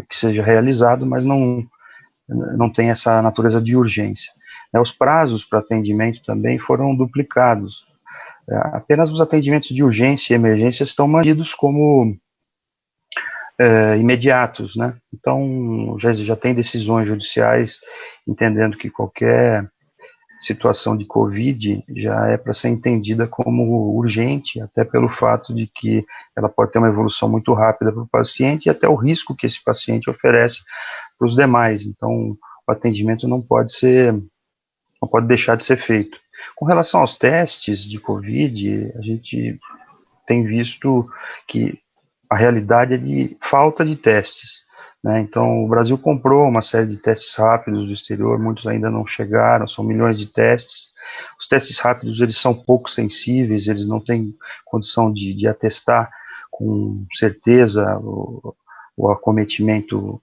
que seja realizado, mas não tem essa natureza de urgência. Os prazos para atendimento também foram duplicados. Apenas os atendimentos de urgência e emergência estão mantidos como imediatos, né? Então, já tem decisões judiciais entendendo que qualquer situação de Covid já é para ser entendida como urgente, até pelo fato de que ela pode ter uma evolução muito rápida para o paciente e até o risco que esse paciente oferece para os demais. Então, o atendimento não pode deixar de ser feito. Com relação aos testes de Covid, a gente tem visto que a realidade é de falta de testes, né? Então, o Brasil comprou uma série de testes rápidos do exterior, muitos ainda não chegaram, são milhões de testes. Os testes rápidos, eles são pouco sensíveis, eles não têm condição de atestar com certeza o acometimento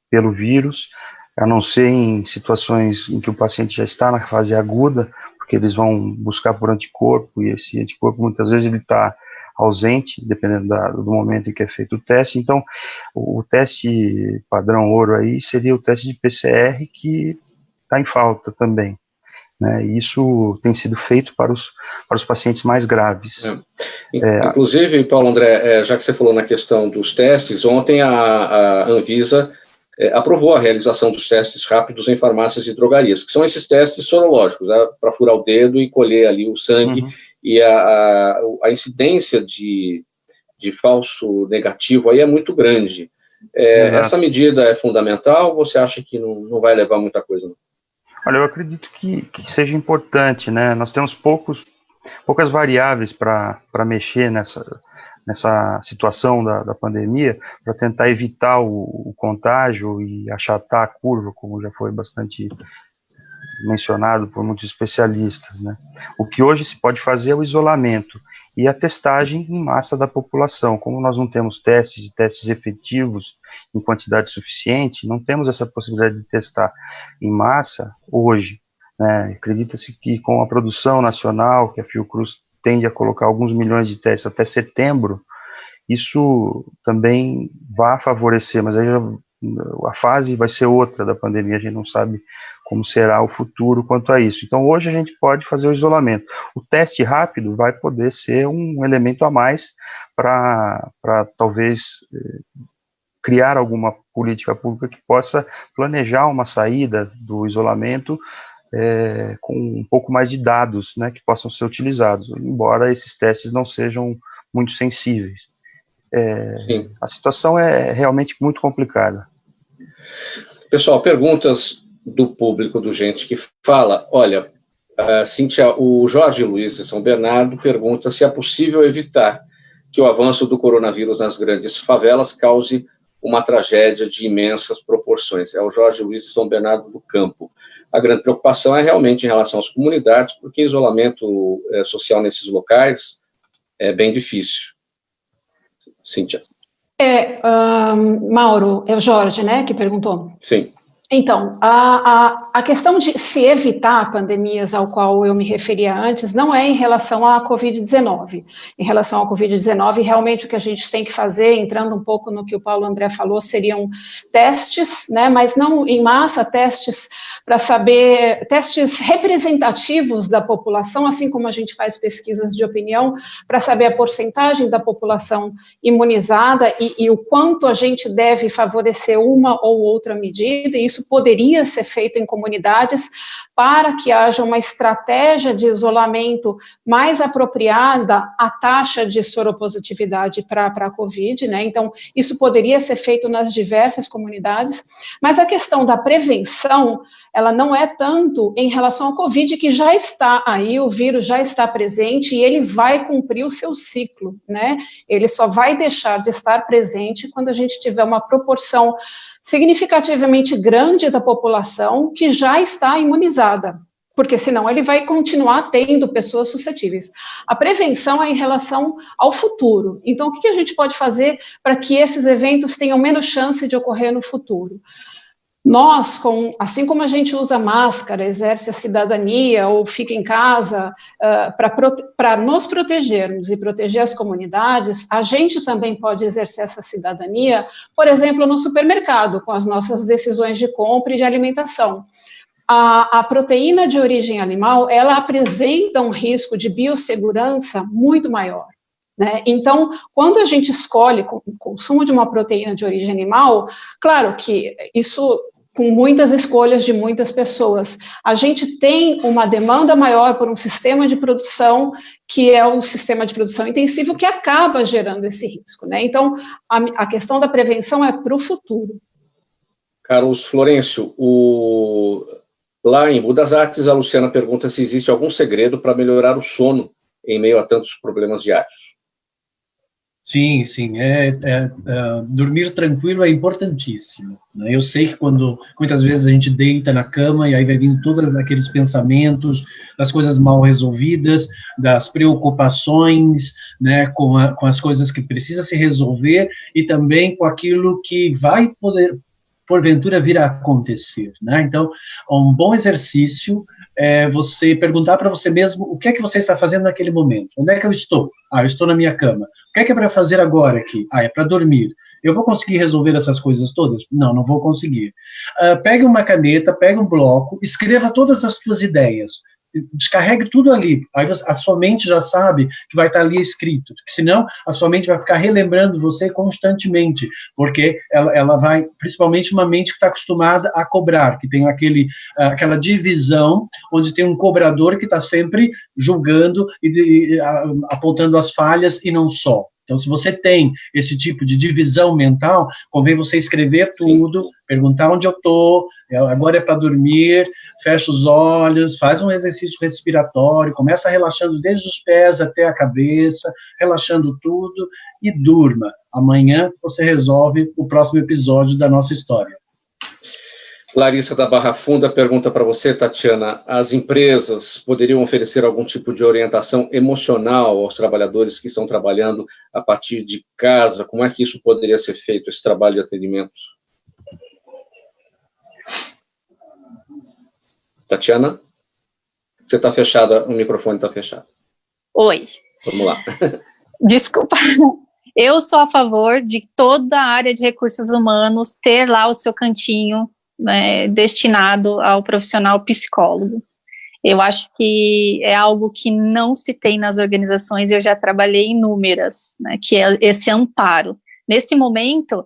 pelo vírus, a não ser em situações em que o paciente já está na fase aguda, porque eles vão buscar por anticorpo, e esse anticorpo muitas vezes ele está ausente, dependendo do momento em que é feito o teste. Então, o teste padrão ouro aí seria o teste de PCR, que está em falta também, né? E isso tem sido feito para os pacientes mais graves. Inclusive, Paulo André, já que você falou na questão dos testes, ontem a Anvisa aprovou a realização dos testes rápidos em farmácias e drogarias, que são esses testes sorológicos, né, para furar o dedo e colher ali o sangue, e a incidência de falso negativo aí é muito grande. Essa medida é fundamental, ou você acha que não vai levar muita coisa? Não? Olha, eu acredito que seja importante, né? Nós temos poucas variáveis para mexer nessa situação da pandemia, para tentar evitar o contágio e achatar a curva, como já foi bastante mencionado por muitos especialistas, né? O que hoje se pode fazer é o isolamento e a testagem em massa da população. Como nós não temos testes efetivos em quantidade suficiente, não temos essa possibilidade de testar em massa hoje, né? Acredita-se que com a produção nacional, que a Fiocruz tende a colocar alguns milhões de testes até setembro, isso também vai favorecer, mas aí a fase vai ser outra da pandemia, a gente não sabe como será o futuro quanto a isso. Então, hoje a gente pode fazer o isolamento. O teste rápido vai poder ser um elemento a mais para talvez criar alguma política pública que possa planejar uma saída do isolamento com um pouco mais de dados, né, que possam ser utilizados, embora esses testes não sejam muito sensíveis. A situação é realmente muito complicada. Pessoal, perguntas do público, do gente que fala. Olha, Cíntia, o Jorge Luiz de São Bernardo pergunta se é possível evitar que o avanço do coronavírus nas grandes favelas cause uma tragédia de imensas proporções. É o Jorge Luiz de São Bernardo do Campo. A grande preocupação é realmente em relação às comunidades, porque isolamento social nesses locais é bem difícil. Cíntia. Mauro, é o Jorge, né, que perguntou? Sim. Então, a questão de se evitar pandemias ao qual eu me referia antes não é em relação à Covid-19. Em relação à Covid-19, realmente o que a gente tem que fazer, entrando um pouco no que o Paulo André falou, seriam testes, né, mas não em massa, testes para saber, testes representativos da população, assim como a gente faz pesquisas de opinião, para saber a porcentagem da população imunizada e o quanto a gente deve favorecer uma ou outra medida, e isso poderia ser feito em comunidades para que haja uma estratégia de isolamento mais apropriada à taxa de soropositividade para a Covid, né? Então, isso poderia ser feito nas diversas comunidades, mas a questão da prevenção, ela não é tanto em relação ao Covid, que já está aí, o vírus já está presente e ele vai cumprir o seu ciclo, né? Ele só vai deixar de estar presente quando a gente tiver uma proporção significativamente grande da população que já está imunizada, porque senão ele vai continuar tendo pessoas suscetíveis. A prevenção é em relação ao futuro. Então, o que a gente pode fazer para que esses eventos tenham menos chance de ocorrer no futuro? Nós, assim como a gente usa máscara, exerce a cidadania ou fica em casa para nos protegermos e proteger as comunidades, a gente também pode exercer essa cidadania, por exemplo, no supermercado, com as nossas decisões de compra e de alimentação. A proteína de origem animal, ela apresenta um risco de biossegurança muito maior. Né? Então, quando a gente escolhe o consumo de uma proteína de origem animal, claro que isso com muitas escolhas de muitas pessoas, a gente tem uma demanda maior por um sistema de produção que é um sistema de produção intensivo que acaba gerando esse risco. Né? Então, a questão da prevenção é para o futuro. Carlos Florencio, lá em Budas Artes, a Luciana pergunta se existe algum segredo para melhorar o sono em meio a tantos problemas diários. Sim, dormir tranquilo é importantíssimo. Né? Eu sei que quando muitas vezes a gente deita na cama e aí vai vindo todos aqueles pensamentos das coisas mal resolvidas, das preocupações, né, com as coisas que precisa se resolver e também com aquilo que vai poder, porventura, vir a acontecer. Né? Então, um bom exercício é você perguntar para você mesmo o que é que você está fazendo naquele momento. Onde é que eu estou? Eu estou na minha cama. O que é para fazer agora aqui? É para dormir. Eu vou conseguir resolver essas coisas todas? Não vou conseguir. Pegue uma caneta, pegue um bloco, escreva todas as suas ideias. Descarregue tudo ali, aí a sua mente já sabe que vai estar ali escrito, senão a sua mente vai ficar relembrando você constantemente, porque ela vai, principalmente uma mente que está acostumada a cobrar, que tem aquela divisão, onde tem um cobrador que está sempre julgando e apontando as falhas e não só. Então, se você tem esse tipo de divisão mental, convém você escrever tudo, perguntar onde eu estou, agora é para dormir, fecha os olhos, faz um exercício respiratório, começa relaxando desde os pés até a cabeça, relaxando tudo e durma. Amanhã você resolve o próximo episódio da nossa história. Larissa da Barra Funda pergunta para você, Tatiana, as empresas poderiam oferecer algum tipo de orientação emocional aos trabalhadores que estão trabalhando a partir de casa? Como é que isso poderia ser feito, esse trabalho de atendimento? Tatiana? Você está fechada, o microfone está fechado. Oi. Vamos lá. Desculpa. Eu sou a favor de toda a área de recursos humanos ter lá o seu cantinho, né, destinado ao profissional psicólogo. Eu acho que é algo que não se tem nas organizações, eu já trabalhei em inúmeras, né, que é esse amparo. Nesse momento,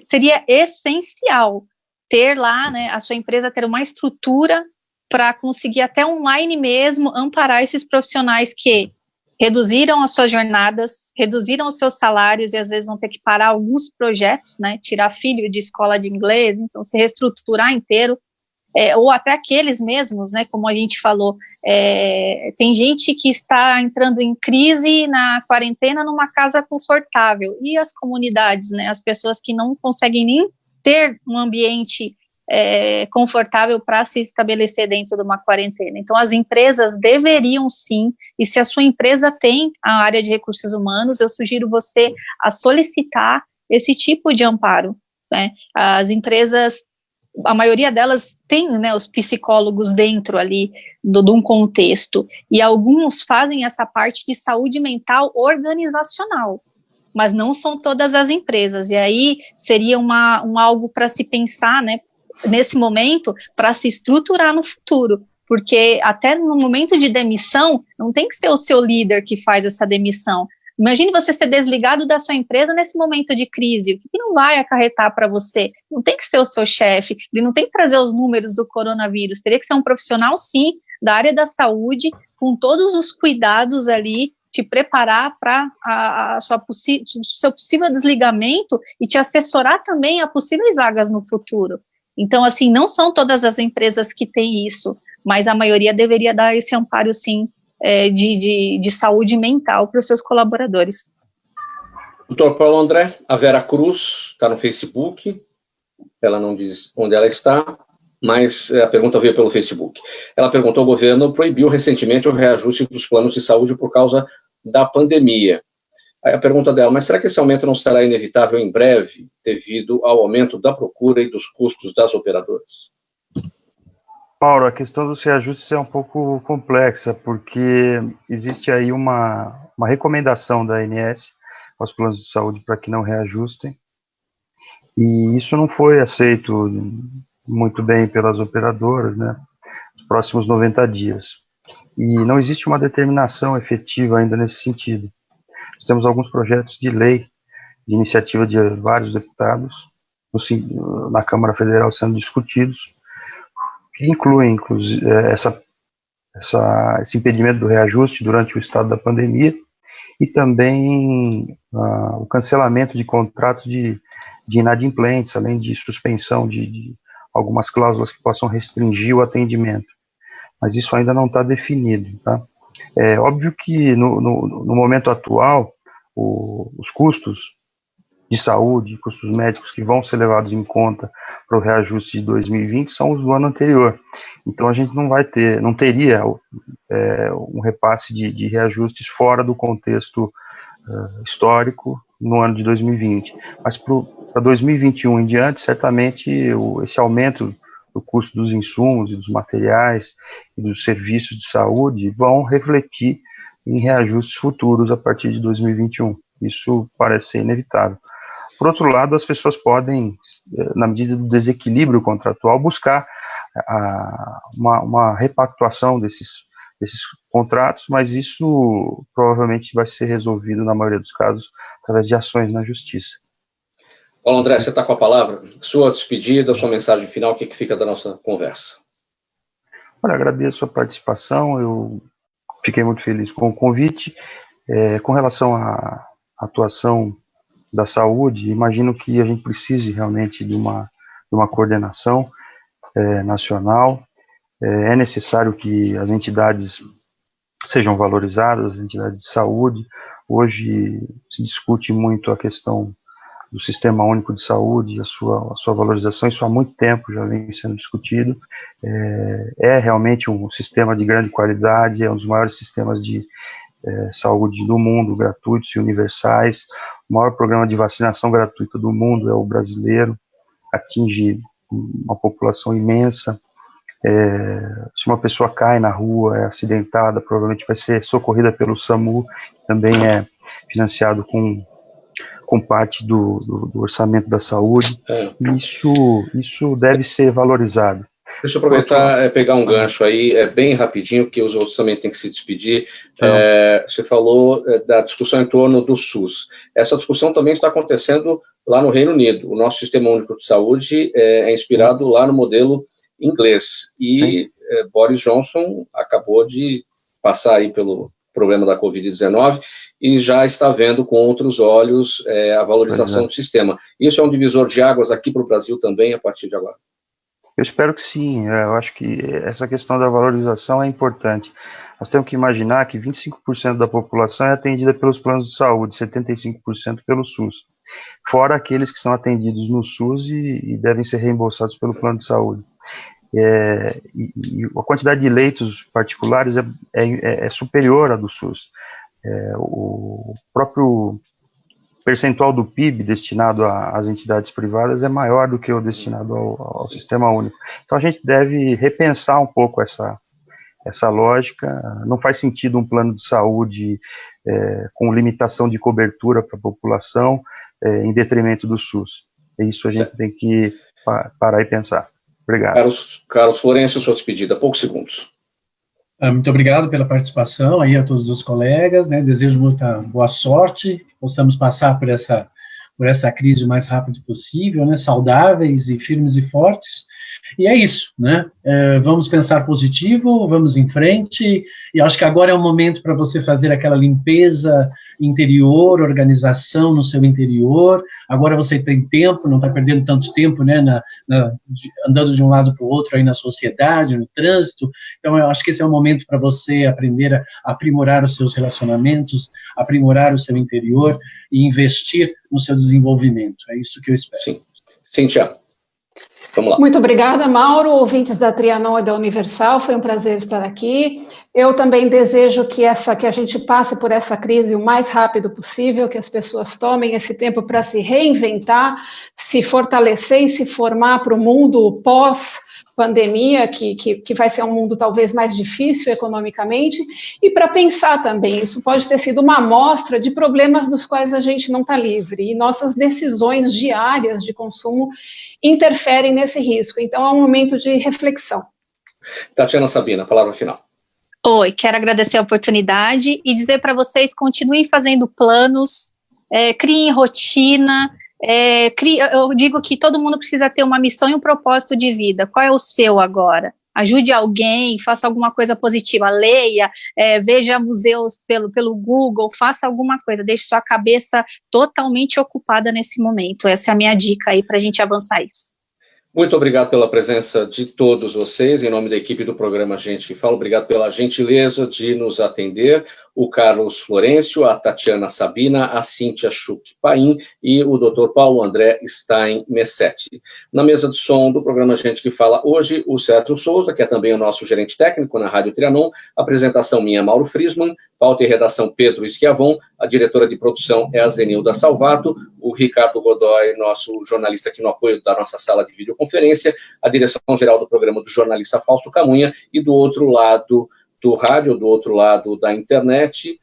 seria essencial ter lá, né, a sua empresa ter uma estrutura para conseguir até online mesmo amparar esses profissionais que reduziram as suas jornadas, reduziram os seus salários e às vezes vão ter que parar alguns projetos, né, tirar filho de escola de inglês, então se reestruturar inteiro, ou até aqueles mesmos, né, como a gente falou, tem gente que está entrando em crise na quarentena numa casa confortável, e as comunidades, né, as pessoas que não conseguem nem ter um ambiente confortável para se estabelecer dentro de uma quarentena. Então, as empresas deveriam sim, e se a sua empresa tem a área de recursos humanos, eu sugiro você a solicitar esse tipo de amparo, né? As empresas, a maioria delas tem, né, os psicólogos dentro ali de um contexto, e alguns fazem essa parte de saúde mental organizacional, mas não são todas as empresas, e aí seria algo para se pensar, né, nesse momento, para se estruturar no futuro, porque até no momento de demissão, não tem que ser o seu líder que faz essa demissão. Imagine você ser desligado da sua empresa nesse momento de crise, o que não vai acarretar para você? Não tem que ser o seu chefe, ele não tem que trazer os números do coronavírus, teria que ser um profissional, sim, da área da saúde, com todos os cuidados ali, te preparar para o seu possível desligamento e te assessorar também a possíveis vagas no futuro. Então, assim, não são todas as empresas que têm isso, mas a maioria deveria dar esse amparo, sim, de saúde mental para os seus colaboradores. Doutor Paulo André, a Vera Cruz está no Facebook, ela não diz onde ela está, mas a pergunta veio pelo Facebook. Ela perguntou: o governo proibiu recentemente o reajuste dos planos de saúde por causa da pandemia. Aí a pergunta dela: mas será que esse aumento não será inevitável em breve, devido ao aumento da procura e dos custos das operadoras? Paulo, a questão dos reajustes é um pouco complexa, porque existe aí uma recomendação da ANS aos planos de saúde para que não reajustem, e isso não foi aceito muito bem pelas operadoras, né, nos próximos 90 dias. E não existe uma determinação efetiva ainda nesse sentido. Nós temos alguns projetos de lei, de iniciativa de vários deputados, na Câmara Federal sendo discutidos, que incluem, inclusive, esse impedimento do reajuste durante o estado da pandemia e também o cancelamento de contratos de inadimplentes, além de suspensão de algumas cláusulas que possam restringir o atendimento. Mas isso ainda não está definido, tá? É óbvio que no momento atual, os custos de saúde, custos médicos que vão ser levados em conta para o reajuste de 2020 são os do ano anterior. Então a gente não teria um repasse de reajustes fora do contexto histórico no ano de 2020. Mas para 2021 em diante, certamente esse aumento do custo dos insumos e dos materiais e dos serviços de saúde vão refletir em reajustes futuros a partir de 2021. Isso parece ser inevitável. Por outro lado, as pessoas podem, na medida do desequilíbrio contratual, buscar uma repactuação desses contratos, mas isso provavelmente vai ser resolvido, na maioria dos casos, através de ações na justiça. Paulo André, você está com a palavra? Sua despedida, sua mensagem final, o que fica da nossa conversa? Olha, agradeço a participação, eu fiquei muito feliz com o convite. Com relação à atuação da saúde, imagino que a gente precise realmente de uma coordenação nacional. É necessário que as entidades sejam valorizadas, as entidades de saúde. Hoje se discute muito a questão do Sistema Único de Saúde, a sua valorização, isso há muito tempo já vem sendo discutido. É realmente um sistema de grande qualidade, é um dos maiores sistemas de saúde do mundo, gratuitos e universais. O maior programa de vacinação gratuita do mundo é o brasileiro, atinge uma população imensa. Se uma pessoa cai na rua, é acidentada, provavelmente vai ser socorrida pelo SAMU, que também é financiado com parte do orçamento da saúde. Isso deve ser valorizado. Deixa eu aproveitar e pegar um gancho aí, bem rapidinho, porque os outros também têm que se despedir. Você falou da discussão em torno do SUS. Essa discussão também está acontecendo lá no Reino Unido. O nosso Sistema Único de Saúde é inspirado lá no modelo inglês. E Boris Johnson acabou de passar aí pelo problema da Covid-19 e já está vendo com outros olhos a valorização do sistema. Isso é um divisor de águas aqui para o Brasil também, a partir de agora? Eu espero que sim. Eu acho que essa questão da valorização é importante. Nós temos que imaginar que 25% da população é atendida pelos planos de saúde, 75% pelo SUS. Fora aqueles que são atendidos no SUS e devem ser reembolsados pelo plano de saúde. E a quantidade de leitos particulares é superior à do SUS. O próprio percentual do PIB destinado às entidades privadas é maior do que o destinado ao sistema único. Então a gente deve repensar um pouco essa lógica. Não faz sentido um plano de saúde com limitação de cobertura para a população em detrimento do SUS. É isso a gente tem que parar e pensar. Obrigado. Carlos Florencio, sua despedida, poucos segundos. Muito obrigado pela participação aí a todos os colegas, né? Desejo muita boa sorte, que possamos passar por essa crise o mais rápido possível, né? Saudáveis e firmes e fortes. E é isso, né? Vamos pensar positivo, vamos em frente, e acho que agora é o momento para você fazer aquela limpeza interior, organização no seu interior. Agora você tem tempo, não está perdendo tanto tempo, né, andando de um lado para o outro aí na sociedade, no trânsito. Então, eu acho que esse é o momento para você aprender a aprimorar os seus relacionamentos, aprimorar o seu interior e investir no seu desenvolvimento. É isso que eu espero. Sim. Cíntia. Vamos lá. Muito obrigada, Mauro, ouvintes da Trianon e da Universal, foi um prazer estar aqui. Eu também desejo que a gente passe por essa crise o mais rápido possível, que as pessoas tomem esse tempo para se reinventar, se fortalecer e se formar para o mundo pós-pandemia, que vai ser um mundo talvez mais difícil economicamente, e para pensar também, isso pode ter sido uma amostra de problemas dos quais a gente não está livre, e nossas decisões diárias de consumo interferem nesse risco. Então, é um momento de reflexão. Tatiana Sabina, palavra final. Oi, quero agradecer a oportunidade e dizer para vocês, continuem fazendo planos, criem rotina, eu digo que todo mundo precisa ter uma missão e um propósito de vida. Qual é o seu agora? Ajude alguém, faça alguma coisa positiva, leia, veja museus pelo Google, faça alguma coisa, deixe sua cabeça totalmente ocupada nesse momento. Essa é a minha dica aí para a gente avançar isso. Muito obrigado pela presença de todos vocês, em nome da equipe do programa Gente que Fala, obrigado pela gentileza de nos atender, o Carlos Florencio, a Tatiana Sabina, a Cíntia Schuch-Paim e o Dr. Paulo André Stein Messetti. Na mesa de som do programa Gente que Fala hoje, o Sérgio Souza, que é também o nosso gerente técnico na Rádio Trianon, apresentação minha, Mauro Friesman, pauta e redação Pedro Schiavon, a diretora de produção é a Zenilda Salvato, o Ricardo Godoy, nosso jornalista aqui no apoio da nossa sala de videoconferência, a direção-geral do programa do jornalista Fausto Camunha, e do outro lado do rádio, do outro lado da internet,